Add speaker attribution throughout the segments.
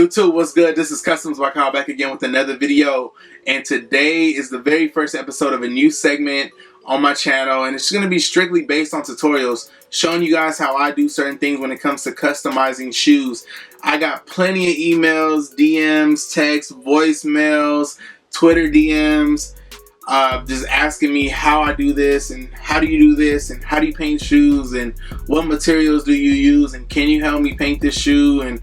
Speaker 1: YouTube, what's good? This is Customs by Kyle back again with another video, and today is the very first episode of a new segment on my channel, and it's going to be strictly based on tutorials, showing you guys how I do certain things when it comes to customizing shoes. I got plenty of emails, DMs, texts, voicemails, Twitter DMs, just asking me how I do this and how do you do this and how do you paint shoes and what materials do you use and can you help me paint this shoe and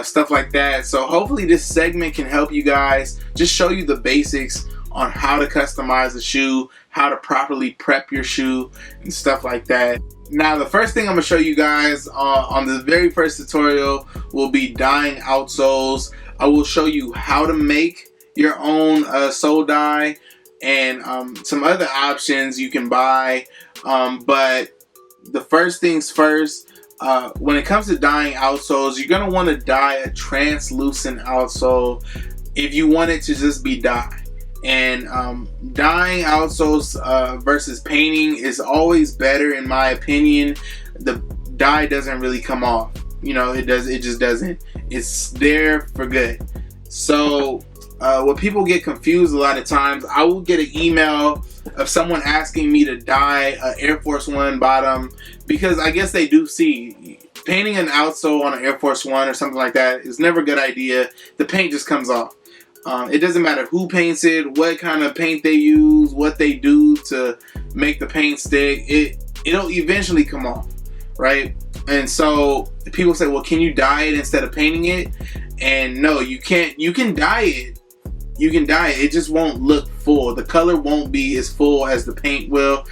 Speaker 1: stuff like that. So hopefully this segment can help you guys, just show you the basics on how to customize the shoe, how to properly prep your shoe and stuff like that. Now the first thing I'm going to show you guys on the very first tutorial will be dyeing outsoles. I will show you how to make your own sole dye and some other options you can buy, but the first things first, when it comes to dyeing outsoles, you're going to want to dye a translucent outsole if you want it to just be dye. And dyeing outsoles versus painting is always better in my opinion. The dye doesn't really come off, you know, it just doesn't. It's there for good. So what people get confused a lot of times, I will get an email of someone asking me to dye an Air Force One bottom, because I guess they do see painting an outsole on an Air Force One or something like that is never a good idea. The paint just comes off. It doesn't matter who paints it, what kind of paint they use, what they do to make the paint stick. It'll eventually come off, right? And so people say, well, can you dye it instead of painting it? And no, you can't. You can dye it. You can dye it. It just won't look full. The color won't be as full as the paint will.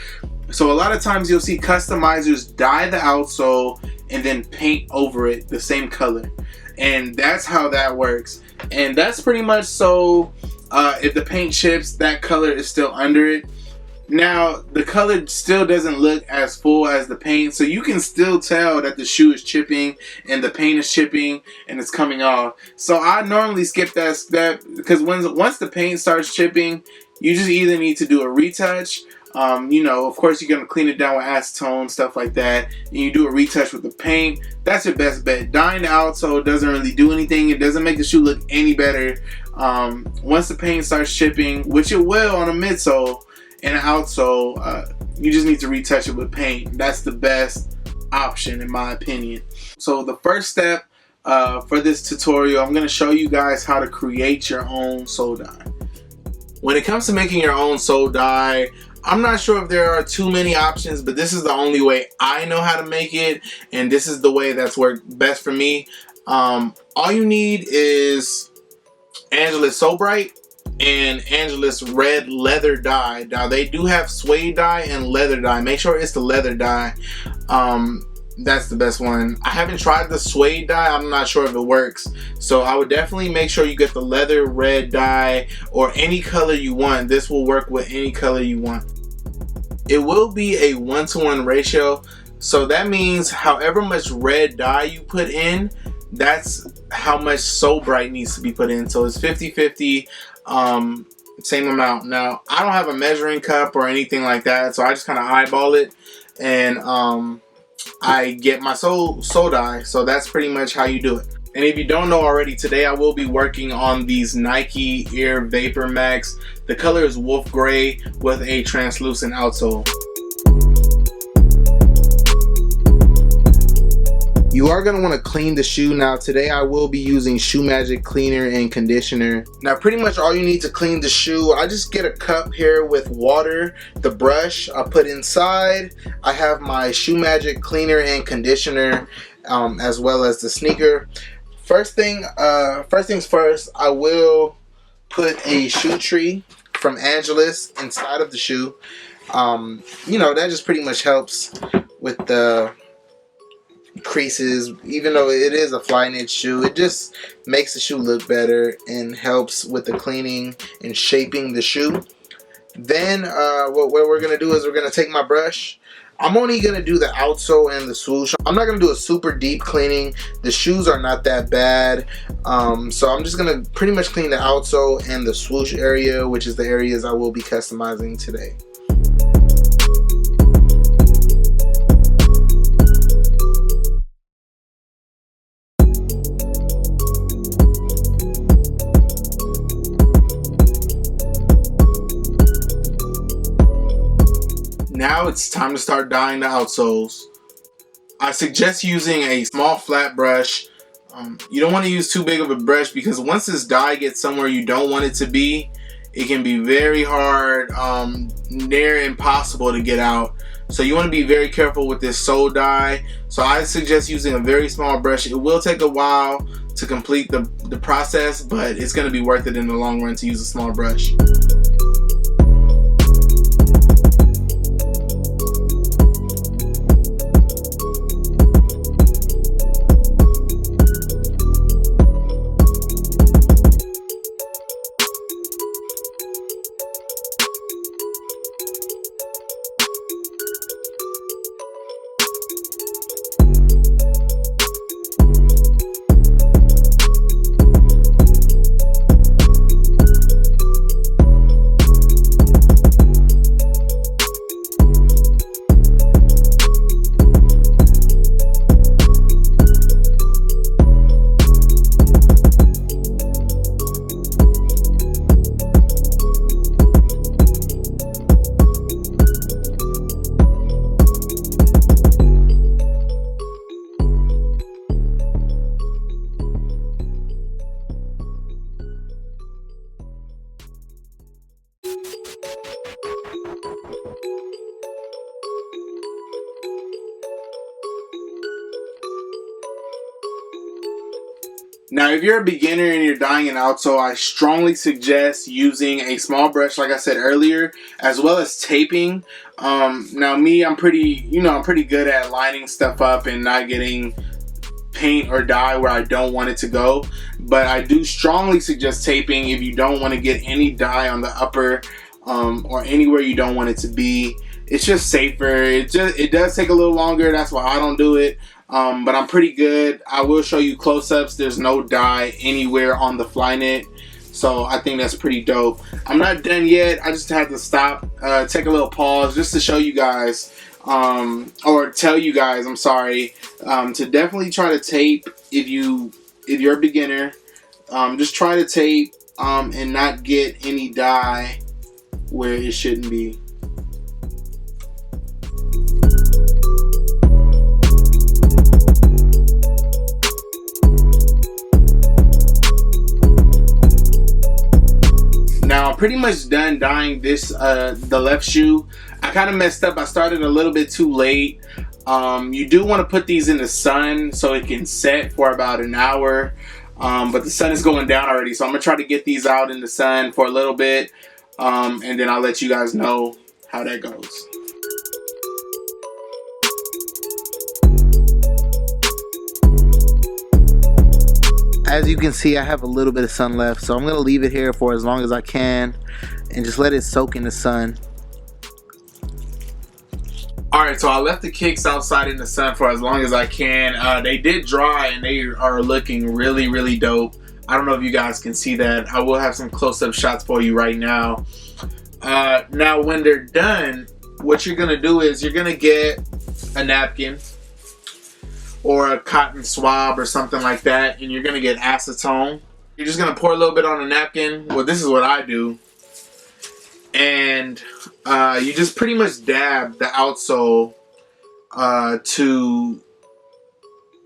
Speaker 1: So a lot of times you'll see customizers dye the outsole and then paint over it the same color. And that's how that works. And that's pretty much so if the paint chips, that color is still under it. Now the color still doesn't look as full as the paint, so you can still tell that the shoe is chipping and the paint is chipping and it's coming off. So I normally skip that step, because once the paint starts chipping, you just either need to do a retouch. You know, of course you're going to clean it down with acetone, stuff like that, and you do a retouch with the paint. That's your best bet. Dyeing the outsole doesn't really do anything. It doesn't make the shoe look any better. Once the paint starts chipping, which it will on a midsole and an outsole, you just need to retouch it with paint. That's the best option in my opinion. So the first step for this tutorial, I'm going to show you guys how to create your own sole dye. When it comes to making your own sole dye, I'm not sure if there are too many options, but this is the only way I know how to make it, and this is the way that's worked best for me. All you need is Angelus So Bright and Angelus red leather dye. Now they do have suede dye and leather dye. Make sure it's the leather dye. That's the best one. I haven't tried the suede dye. I'm not sure if it works. So I would definitely make sure you get the leather red dye or any color you want. This will work with any color you want. It will be a 1-to-1 ratio. So that means however much red dye you put in, that's how much So Bright needs to be put in. So it's 50-50, same amount. Now I don't have a measuring cup or anything like that, so I just kind of eyeball it, and I get my sole dye. So that's pretty much how you do it. And if you don't know already, today I will be working on these Nike Air Vapormax. The color is wolf gray with a translucent outsole. You are going to want to clean the shoe. Now today I will be using Shoe Magic cleaner and conditioner. Now pretty much all you need to clean the shoe, I just get a cup here with water, the brush I put inside. I have my Shoe Magic cleaner and conditioner, as well as the sneaker. First things first, I will put a shoe tree from Angelus inside of the shoe. You know, that just pretty much helps with the creases. Even though it is a fly knit shoe, it just makes the shoe look better and helps with the cleaning and shaping the shoe. Then what we're gonna do is we're gonna take my brush. I'm only gonna do the outsole and the swoosh. I'm not gonna do a super deep cleaning. The shoes are not that bad, so I'm just gonna pretty much clean the outsole and the swoosh area, which is the areas I will be customizing today. Now it's time to start dyeing the outsoles. I suggest using a small flat brush. You don't want to use too big of a brush because once this dye gets somewhere you don't want it to be, it can be very hard, near impossible to get out. So you want to be very careful with this sole dye. So I suggest using a very small brush. It will take a while to complete the process, but it's going to be worth it in the long run to use a small brush. Now, if you're a beginner and you're dyeing an outsole, I strongly suggest using a small brush, like I said earlier, as well as taping. Now, me, I'm pretty good at lining stuff up and not getting paint or dye where I don't want it to go. But I do strongly suggest taping if you don't want to get any dye on the upper or anywhere you don't want it to be. It's just safer. It does take a little longer. That's why I don't do it. But I'm pretty good. I will show you close-ups. There's no dye anywhere on the fly knit, so I think that's pretty dope. I'm not done yet. I just had to stop, take a little pause just to show you guys, or tell you guys, I'm sorry, to definitely try to tape if you're a beginner. Just try to tape and not get any dye where it shouldn't be. Now I'm pretty much done dyeing this, the left shoe. I kind of messed up. I started a little bit too late. You do want to put these in the sun so it can set for about an hour. But the sun is going down already, so I'm going to try to get these out in the sun for a little bit. And then I'll let you guys know how that goes. As you can see, I have a little bit of sun left, so I'm going to leave it here for as long as I can and just let it soak in the sun. Alright, so I left the kicks outside in the sun for as long as I can. They did dry and they are looking really, really dope. I don't know if you guys can see that. I will have some close-up shots for you right now. Now, when they're done, what you're going to do is you're going to get a napkin or a cotton swab or something like that, and you're gonna get acetone. You're just gonna pour a little bit on a napkin. Well, this is what I do. And you just pretty much dab the outsole to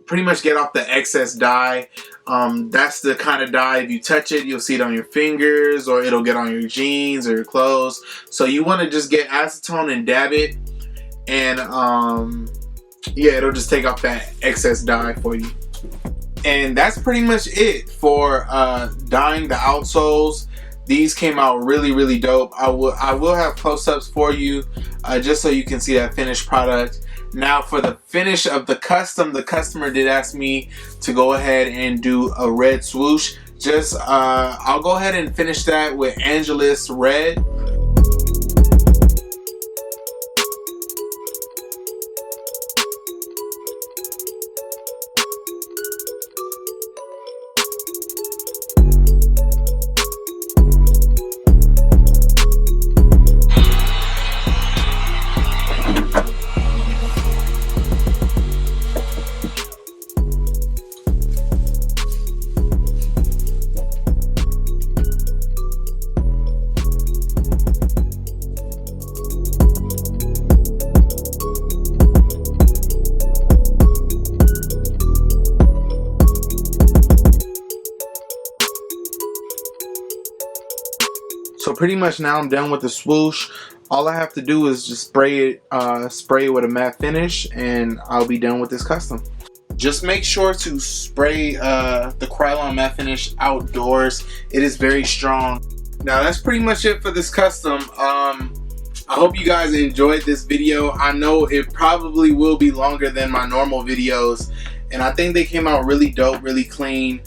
Speaker 1: pretty much get off the excess dye. That's the kind of dye, if you touch it, you'll see it on your fingers, or it'll get on your jeans or your clothes. So you wanna just get acetone and dab it, and yeah, it'll just take off that excess dye for you. And that's pretty much it for dyeing the outsoles. These came out really, really dope. I will have close-ups for you just so you can see that finished product. Now for the finish of the custom, the customer did ask me to go ahead and do a red swoosh. Just I'll go ahead and finish that with Angelus Red. pretty much now I'm done with the swoosh. All I have to do is just spray it with a matte finish, and I'll be done with this custom. Just make sure to spray the Krylon matte finish outdoors. It is very strong. Now that's pretty much it for this custom. I hope you guys enjoyed this video. I know it probably will be longer than my normal videos, and I think they came out really dope, really clean.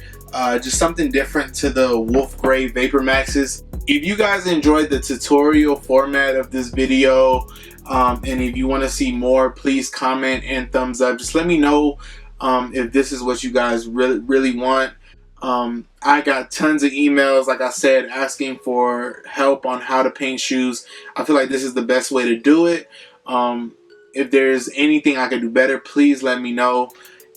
Speaker 1: Just something different to the Wolf Gray Vapormaxes. If you guys enjoyed the tutorial format of this video, and if you want to see more, please comment and thumbs up. Just let me know if this is what you guys really want. I got tons of emails, like I said, asking for help on how to paint shoes. I feel like this is the best way to do it. If there's anything I could do better, please let me know.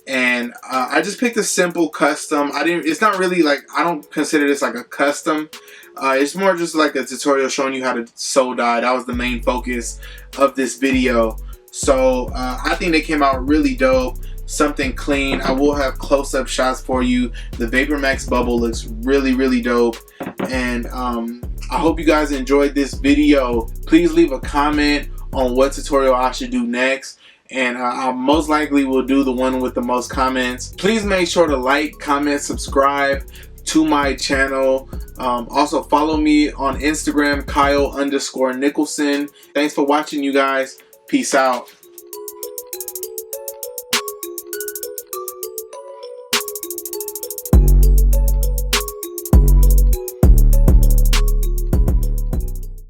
Speaker 1: And I just picked a simple custom. It's not really like, I don't consider this like a custom. It's more just like a tutorial showing you how to sew dye. That was the main focus of this video. So I think they came out really dope. Something clean. I will have close-up shots for you. The Vapormax bubble looks really dope, and I hope you guys enjoyed this video. Please leave a comment on what tutorial I should do next, and I most likely will do the one with the most comments. Please make sure to like, comment, subscribe to my channel. Also follow me on Instagram, Kyle_Nicholson. Thanks for watching, you guys. Peace out.